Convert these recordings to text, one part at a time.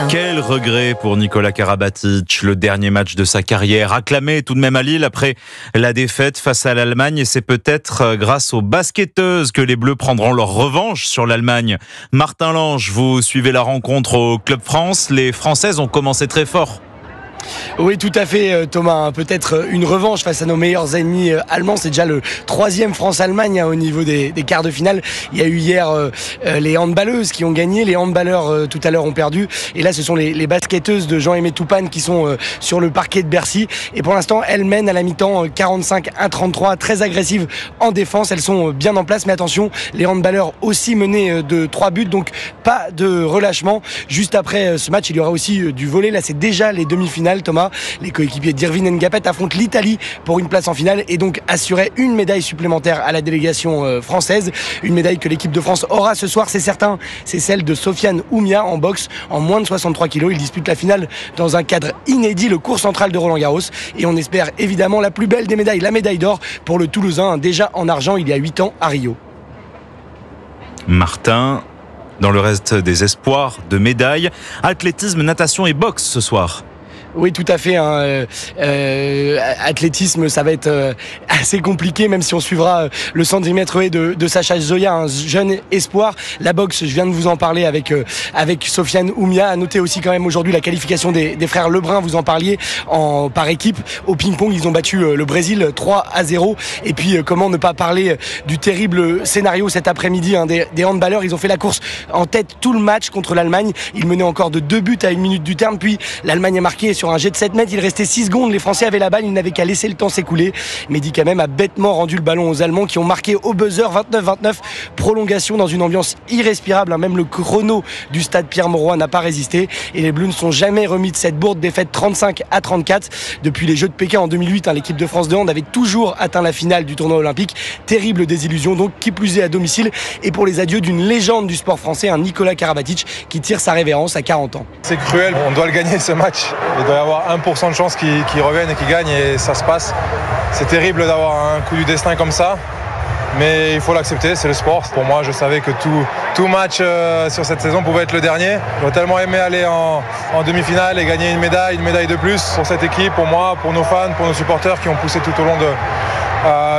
Quel regret pour Nikola Karabatic, le dernier match de sa carrière, acclamé tout de même à Lille après la défaite face à l'Allemagne, et c'est peut-être grâce aux basketteuses que les Bleus prendront leur revanche sur l'Allemagne. Martin Lange, vous suivez la rencontre au Club France, les Françaises ont commencé très fort. Oui, tout à fait, Thomas. Peut-être une revanche face à nos meilleurs ennemis allemands. C'est déjà le 3e France-Allemagne au niveau des quarts de finale. Il y a eu hier les handballeuses qui ont gagné. Les handballeurs tout à l'heure ont perdu. Et là, ce sont les basketteuses de Jean-Aimé Toupane qui sont sur le parquet de Bercy. Et pour l'instant, elles mènent à la mi-temps 45-33, très agressives en défense. Elles sont bien en place. Mais attention, les handballeurs aussi menés de 3 buts. Donc, pas de relâchement. Juste après ce match, il y aura aussi du volley. Là, c'est déjà les demi-finales, Thomas. Les coéquipiers d'Irvine Ngapet affrontent l'Italie pour une place en finale et donc assurer une médaille supplémentaire à la délégation française. Une médaille que l'équipe de France aura ce soir, c'est certain. C'est celle de Sofiane Oumia en boxe en moins de 63 kilos. Il dispute la finale dans un cadre inédit, le cours central de Roland-Garros. Et on espère évidemment la plus belle des médailles, la médaille d'or pour le Toulousain, déjà en argent il y a 8 ans à Rio. Martin, dans le reste des espoirs de médailles, athlétisme, natation et boxe ce soir. Oui, tout à fait. Athlétisme, ça va être assez compliqué, même si on suivra le 110 mètres haies de Sacha Zoya, un jeune espoir. La boxe, je viens de vous en parler avec Sofiane Oumia. À noter aussi quand même aujourd'hui la qualification des frères Lebrun, vous en parliez, par équipe. Au ping-pong, ils ont battu le Brésil 3-0. Et puis, comment ne pas parler du terrible scénario cet après-midi des handballeurs. Ils ont fait la course en tête tout le match contre l'Allemagne. Ils menaient encore de 2 buts à 1 minute du terme. Puis, l'Allemagne a marqué sur un jet de 7 mètres, il restait 6 secondes, les Français avaient la balle, ils n'avaient qu'à laisser le temps s'écouler. Mehdi Kamem a bêtement rendu le ballon aux Allemands qui ont marqué au buzzer 29-29, prolongation dans une ambiance irrespirable, même le chrono du stade Pierre-Mauroy n'a pas résisté et les Bleus ne sont jamais remis de cette bourde, défaite 35-34. Depuis les Jeux de Pékin en 2008, l'équipe de France de hand avait toujours atteint la finale du tournoi olympique. Terrible désillusion donc, qui plus est à domicile, et pour les adieux d'une légende du sport français, un Nikola Karabatic qui tire sa révérence à 40 ans. C'est cruel, on doit le gagner ce match. Il doit y avoir 1% de chance qu'il revienne et qu'il gagne et ça se passe. C'est terrible d'avoir un coup du destin comme ça, mais il faut l'accepter, c'est le sport. Pour moi, je savais que tout match sur cette saison pouvait être le dernier. J'aurais tellement aimé aller en demi-finale et gagner une médaille de plus pour cette équipe, pour moi, pour nos fans, pour nos supporters qui ont poussé tout au long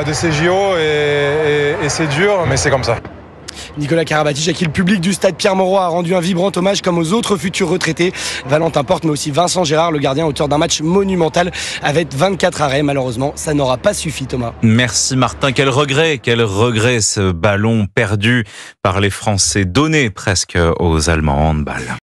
de ces JO et c'est dur, mais c'est comme ça. Nikola Karabatic, à qui le public du stade Pierre-Mauroy a rendu un vibrant hommage, comme aux autres futurs retraités. Valentin Porte, mais aussi Vincent Gérard, le gardien, auteur d'un match monumental avec 24 arrêts. Malheureusement, ça n'aura pas suffi, Thomas. Merci Martin, quel regret ce ballon perdu par les Français, donné presque aux Allemands en handball.